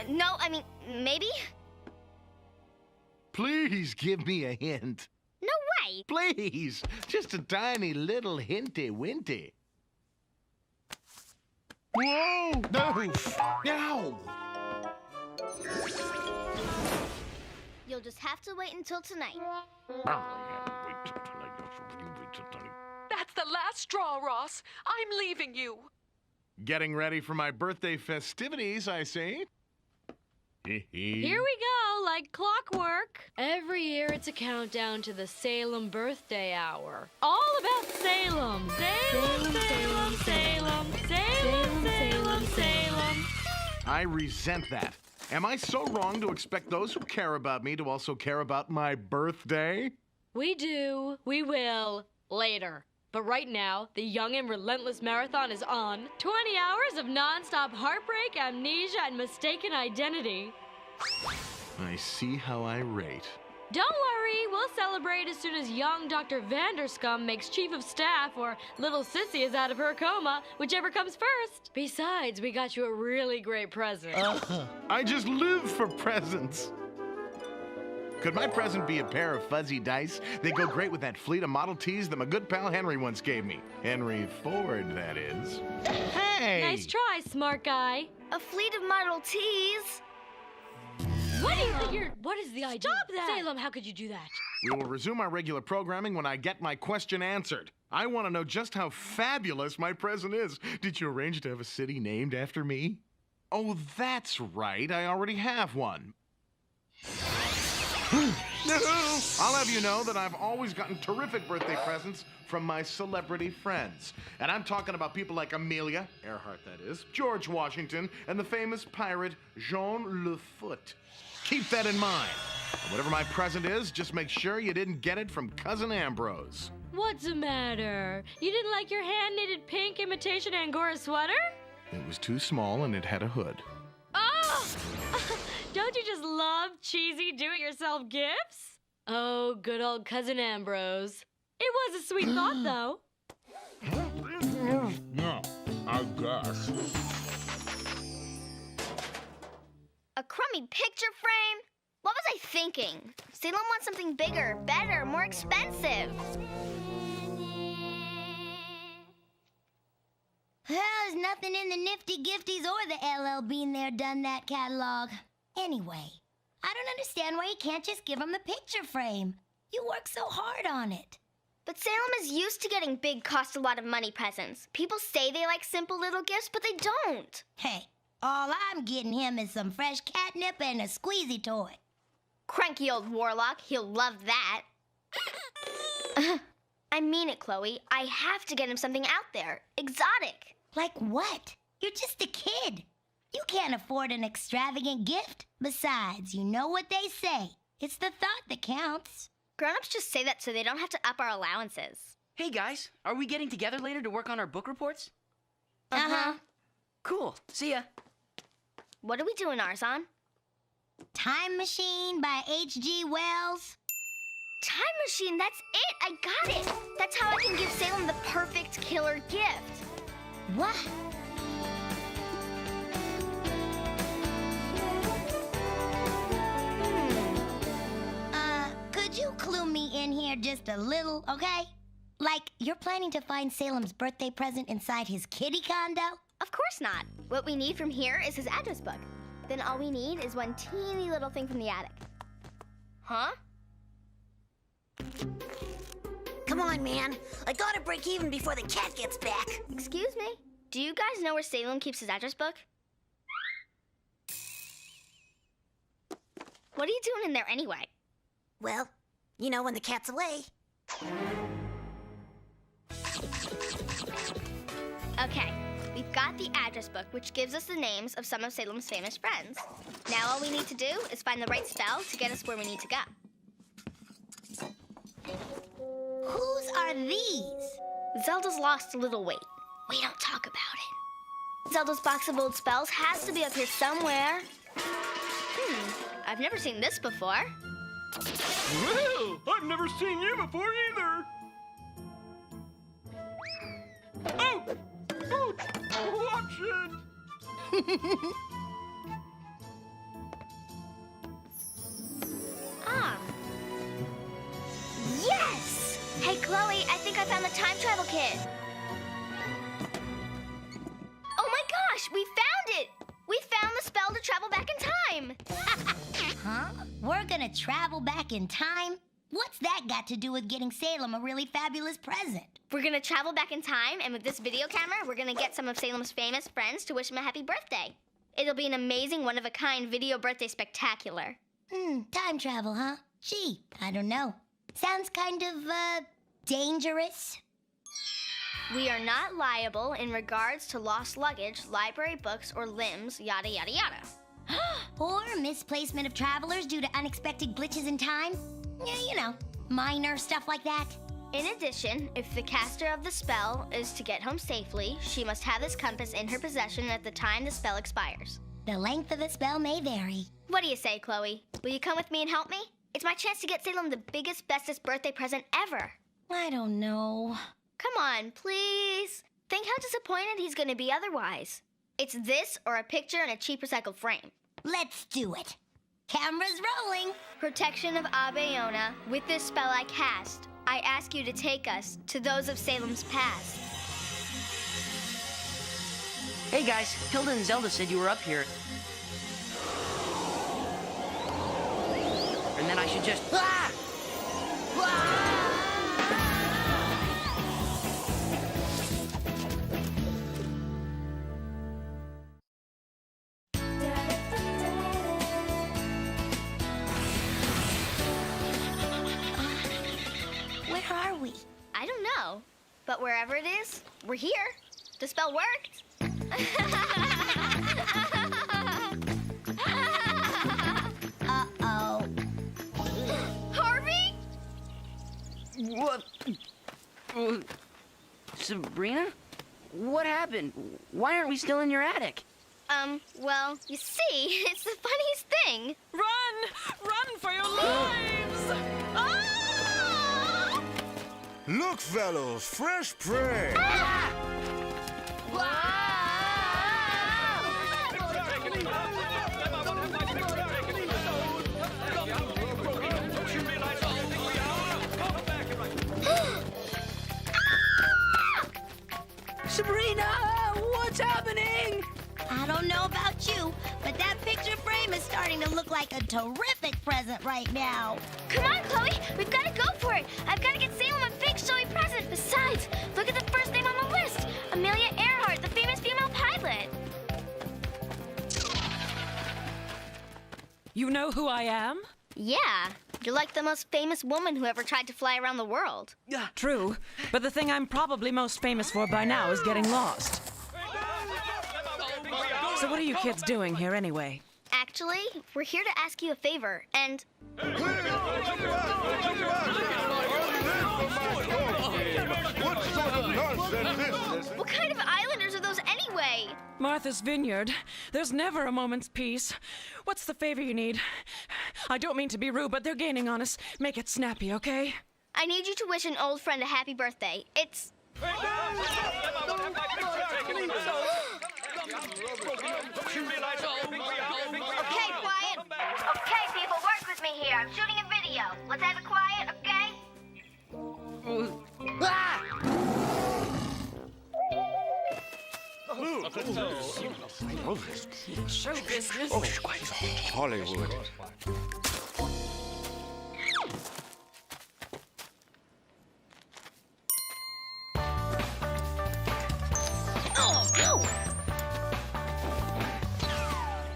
no, I mean, maybe? Please give me a hint. No way. Please, just a tiny little hinty-winty. Whoa! No! Ow! You'll just have to wait until tonight. That's the last straw, Ross. I'm leaving you. Getting ready for my birthday festivities, I see. Here we go, like clockwork. Every year it's a countdown to the Salem birthday hour. All about Salem. Salem, Salem, Salem, Salem, Salem, Salem. I resent that. Am I so wrong to expect those who care about me to also care about my birthday? We do. We will. Later. But right now, the Young and Relentless Marathon is on. 20 hours of nonstop heartbreak, amnesia, and mistaken identity. I see how I rate. Don't worry, we'll celebrate as soon as young Dr. Vanderscum makes Chief of Staff or little Sissy is out of her coma, whichever comes first. Besides, we got you a really great present. I just live for presents. Could my present be a pair of fuzzy dice? They go great with that fleet of Model Ts that my good pal Henry once gave me. Henry Ford, that is. Hey! Nice try, smart guy. A fleet of Model Ts? What do you think you're... What is the idea? Stop that! Salem, how could you do that? We will resume our regular programming when I get my question answered. I want to know just how fabulous my present is. Did you arrange to have a city named after me? Oh, that's right. I already have one. I'll have you know that I've always gotten terrific birthday presents from my celebrity friends. And I'm talking about people like Amelia, Earhart that is, George Washington, and the famous pirate Jean Le Fort. Keep that in mind. And whatever my present is, just make sure you didn't get it from Cousin Ambrose. What's the matter? You didn't like your hand-knitted pink imitation Angora sweater? It was too small and it had a hood. Oh! Don't you just love cheesy do-it-yourself gifts? Oh, good old Cousin Ambrose. It was a sweet thought, though. No, I guess. A crummy picture frame? What was I thinking? Salem wants something bigger, better, more expensive. There's nothing in the Nifty Gifties or the LL Bean there done that catalog. Anyway, I don't understand why you can't just give him the picture frame. You work so hard on it. But Salem is used to getting big, cost a lot of money presents. People say they like simple little gifts, but they don't. Hey, all I'm getting him is some fresh catnip and a squeezy toy. Cranky old warlock, he'll love that. I mean it, Chloe. I have to get him something out there. Exotic. Like what? You're just a kid. You can't afford an extravagant gift. Besides, you know what they say. It's the thought that counts. Grown-ups just say that so they don't have to up our allowances. Hey guys, are we getting together later to work on our book reports? Uh-huh. Cool. See ya. What are we doing ours on? Time Machine by H.G. Wells. Time Machine, that's it! I got it! That's how I can give Salem the perfect killer gift. What? Could you clue me in here just a little, okay? Like, you're planning to find Salem's birthday present inside his kitty condo? Of course not. What we need from here is his address book. Then all we need is one teeny little thing from the attic. Huh? Come on, man. I gotta break even before the cat gets back. Excuse me? Do you guys know where Salem keeps his address book? What are you doing in there anyway? Well, you know when the cat's away. Okay, we've got the address book, which gives us the names of some of Salem's famous friends. Now all we need to do is find the right spell to get us where we need to go. Whose are these? Zelda's lost a little weight. We don't talk about it. Zelda's box of old spells has to be up here somewhere. I've never seen this before. Well, I've never seen you before either. Oh! Oh! Watch it! Ah. Yes! Hey, Chloe, I think I found the time travel kit. Oh my gosh, we found it! We found the spell to travel back in time. Huh? We're gonna travel back in time? What's that got to do with getting Salem a really fabulous present? We're gonna travel back in time, and with this video camera, we're gonna get some of Salem's famous friends to wish him a happy birthday. It'll be an amazing, one-of-a-kind video birthday spectacular. Time travel, huh? Gee, I don't know. Sounds kind of, dangerous. We are not liable in regards to lost luggage, library books, or limbs, yada, yada, yada. Or misplacement of travelers due to unexpected glitches in time. Yeah, you know, minor stuff like that. In addition, if the caster of the spell is to get home safely, she must have this compass in her possession at the time the spell expires. The length of the spell may vary. What do you say, Chloe? Will you come with me and help me? It's my chance to get Salem the biggest, bestest birthday present ever. I don't know. Come on, please. Think how disappointed he's gonna be otherwise. It's this or a picture in a cheap recycled frame. Let's do it. Camera's rolling. Protection of Abeona, with this spell I cast, I ask you to take us to those of Salem's past. Hey guys, Hilda and Zelda said you were up here. And then I should just... Ah! Where are we? I don't know, but wherever it is, we're here. The spell worked. Uh-oh. Harvey? What? Sabrina? What happened? Why aren't we still in your attic? Well, you see, it's the funniest thing. Run! Run for your lives! Ah! Look, fellows, fresh prey! Ah! Sabrina, what's happening? I don't know about you, but that picture frame is starting to look like a terrific present right now. Come on, Chloe. We've got to go for it. I've got to get Salem a big showy present. Besides, look at the first name on the list. Amelia Earhart, the famous female pilot. You know who I am? Yeah. You're like the most famous woman who ever tried to fly around the world. True, but the thing I'm probably most famous for by now is getting lost. So what are you kids doing here anyway? Actually, we're here to ask you a favor, and... What kind of islanders are those anyway? Martha's Vineyard. There's never a moment's peace. What's the favor you need? I don't mean to be rude, but they're gaining on us. Make it snappy, okay? I need you to wish an old friend a happy birthday. It's... Okay, quiet. Okay, people, work with me here. I'm shooting a video. Let's have it quiet, okay? Show business. Oh, quiet. Hollywood.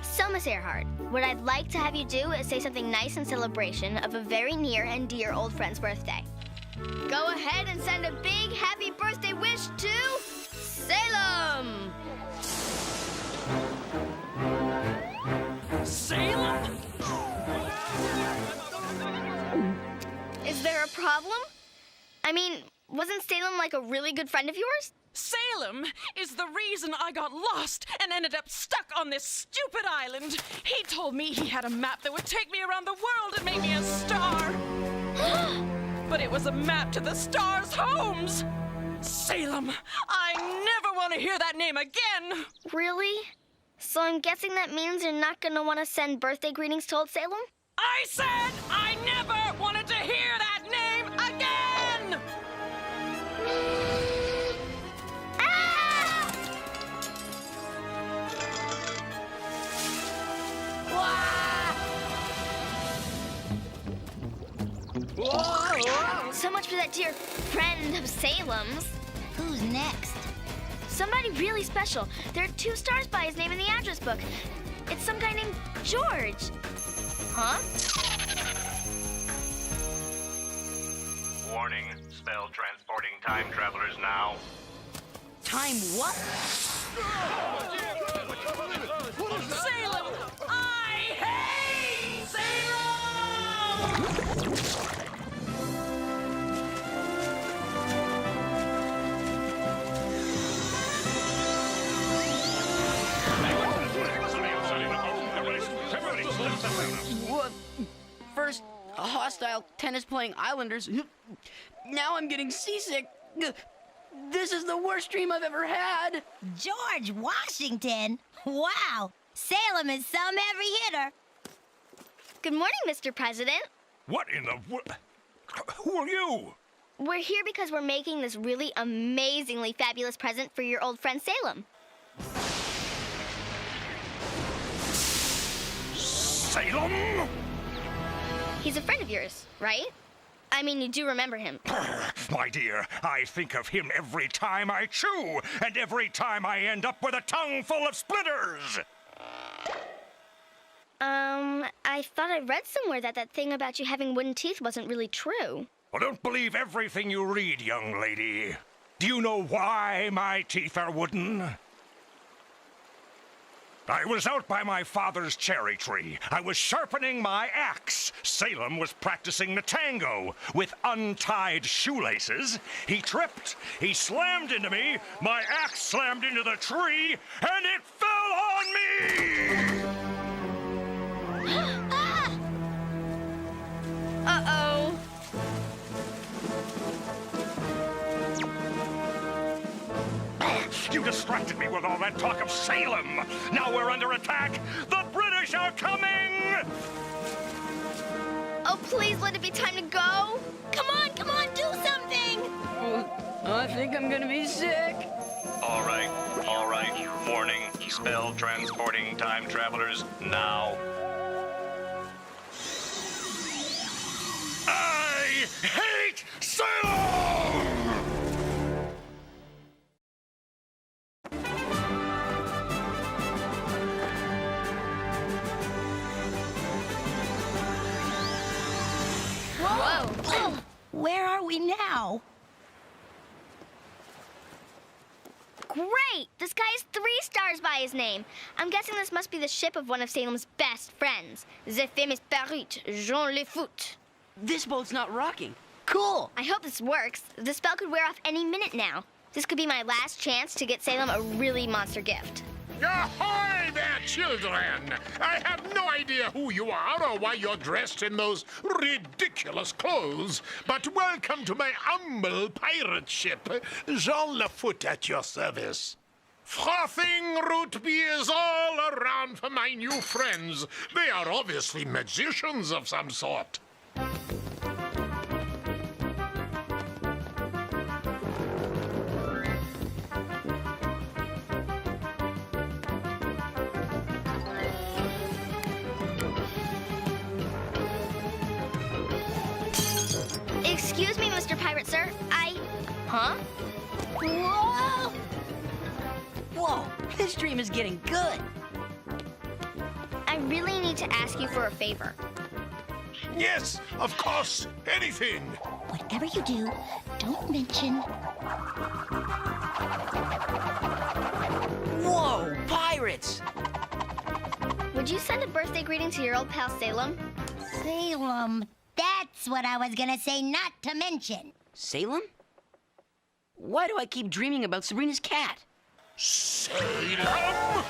So, Miss Earhart, what I'd like to have you do is say something nice in celebration of a very near and dear old friend's birthday. Go ahead and send a big happy birthday wish to Salem! Salem? Is there a problem? I mean, wasn't Salem like a really good friend of yours? Salem is the reason I got lost and ended up stuck on this stupid island. He told me he had a map that would take me around the world and make me a star. But it was a map to the stars' homes. Salem, I never want to hear that name again. Really? So I'm guessing that means you're not going to want to send birthday greetings to Old Salem? I said I never wanted to hear that name again! So much for that dear friend of Salem's. Who's next? Somebody really special. There are 2 stars by his name in the address book. It's some guy named George. Huh? Warning, spell transporting time travelers now. Time what? Salem! I hate What? First, hostile tennis-playing Islanders. Now I'm getting seasick. This is the worst dream I've ever had. George Washington? Wow. Salem is some heavy hitter. Good morning, Mr. President. What in the... Who are you? We're here because we're making this really amazingly fabulous present for your old friend Salem. Salem? He's a friend of yours, right? I mean, you do remember him. My dear, I think of him every time I chew, and every time I end up with a tongue full of splinters. I thought I read somewhere that thing about you having wooden teeth wasn't really true. Well, don't believe everything you read, young lady. Do you know why my teeth are wooden? I was out by my father's cherry tree. I was sharpening my axe. Salem was practicing the tango with untied shoelaces. He tripped. He slammed into me. My axe slammed into the tree, and it fell on me! Uh-oh. You distracted me with all that talk of Salem. Now we're under attack. The British are coming! Oh, please let it be time to go. Come on, do something! I think I'm gonna be sick. All right. Warning, spell transporting time travelers now. I hate Salem! Whoa! Where are we now? Great! This guy has 3 stars by his name. I'm guessing this must be the ship of one of Salem's best friends, the famous Parrot, Jean Le Foot. This boat's not rocking. Cool! I hope this works. The spell could wear off any minute now. This could be my last chance to get Salem a really monster gift. Ahoy there, children! I have no idea who you are or why you're dressed in those ridiculous clothes, but welcome to my humble pirate ship, Jean Lafoot at your service. Frothing root beers all around for my new friends. They are obviously magicians of some sort. Excuse me, Mr. Pirate, sir. Huh? Whoa! Whoa, this dream is getting good. I really need to ask you for a favor. Yes, of course, anything. Whatever you do, don't mention... Whoa, pirates! Would you send a birthday greeting to your old pal Salem? Salem. That's what I was gonna say not to mention. Salem? Why do I keep dreaming about Sabrina's cat? Salem?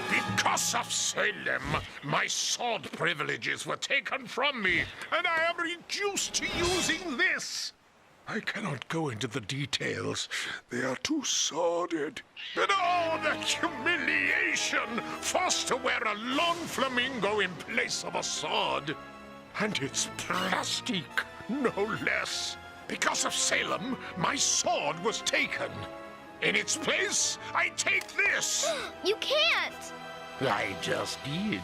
Because of Salem, my sword privileges were taken from me, and I am reduced to using this. I cannot go into the details. They are too sordid. But oh, the humiliation! Forced to wear a long flamingo in place of a sword. And it's plastic, no less. Because of Salem, my sword was taken. In its place, I take this. You can't! I just did.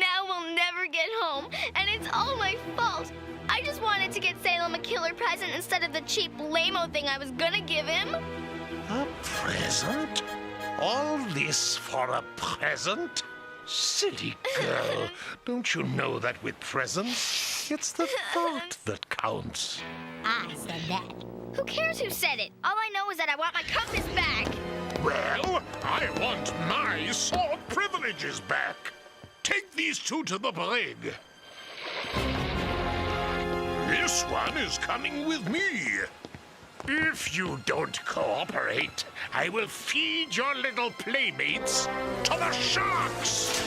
now we'll never get home, and it's all my fault. I just wanted to get Salem a killer present instead of the cheap lame-o thing I was gonna give him. A present? All this for a present? Silly girl. Don't you know that with presents, it's the thought that counts? I said that. Who cares who said it? All I know is that I want my compass back. Well, I want my sword privileges back. Take these two to the brig. This one is coming with me. If you don't cooperate, I will feed your little playmates to the sharks!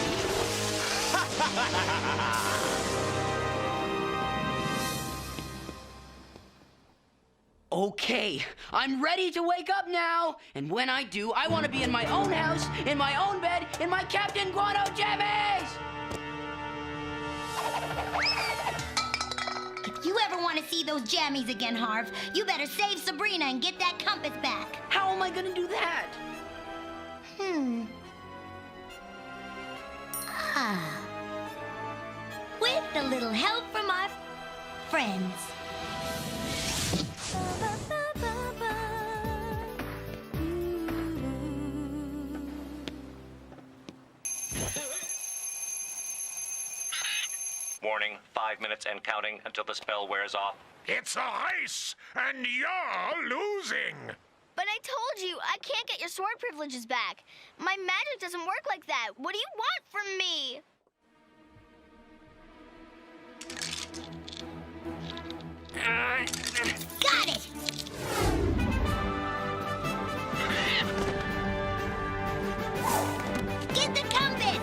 Okay, I'm ready to wake up now. And when I do, I want to be in my own house, in my own bed, in my Captain Guano jammies! If you ever want to see those jammies again, Harv, you better save Sabrina and get that compass back. How am I gonna do that? With a little help from our friends. Warning, 5 minutes and counting until the spell wears off. It's a race, and you're losing! But I told you, I can't get your sword privileges back. My magic doesn't work like that. What do you want from me? Got it! Get the compass!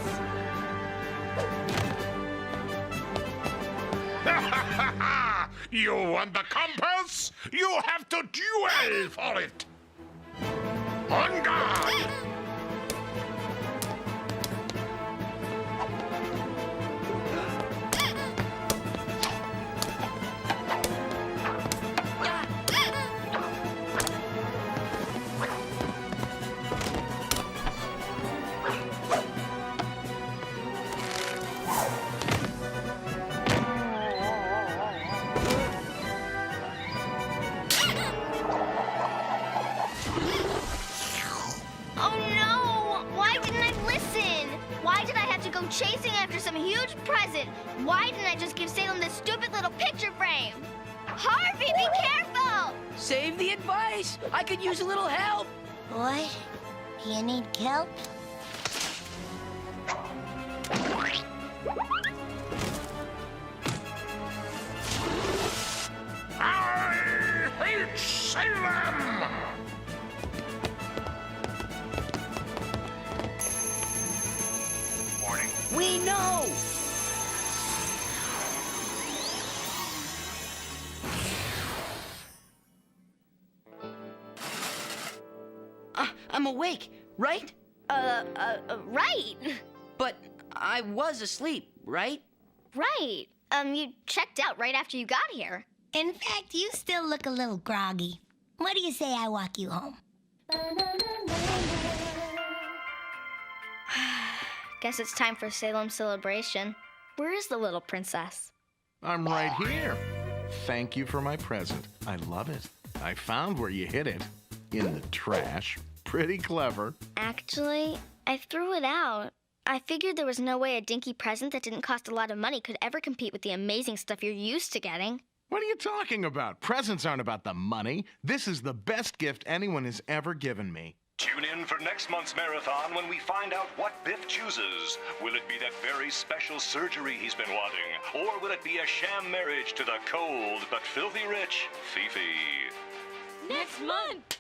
You want the compass? You have to duel for it! On guard! Chasing after some huge present. Why didn't I just give Salem this stupid little picture frame? Harvey, be careful! Save the advice. I could use a little help. What? You need kelp? I hate Salem! We know! I'm awake, right? Right. But I was asleep, right? Right. You checked out right after you got here. In fact, you still look a little groggy. What do you say I walk you home? Guess it's time for Salem's celebration. Where is the little princess? I'm right here. Thank you for my present. I love it. I found where you hid it. In the trash. Pretty clever. Actually, I threw it out. I figured there was no way a dinky present that didn't cost a lot of money could ever compete with the amazing stuff you're used to getting. What are you talking about? Presents aren't about the money. This is the best gift anyone has ever given me. Tune in for next month's marathon when we find out what Biff chooses. Will it be that very special surgery he's been wanting? Or will it be a sham marriage to the cold but filthy rich Fifi? Next month!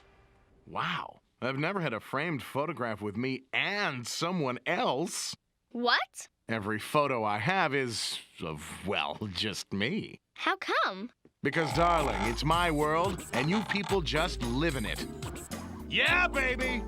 Wow. I've never had a framed photograph with me and someone else. What? Every photo I have is of, well, just me. How come? Because, darling, it's my world, and you people just live in it. Yeah, baby!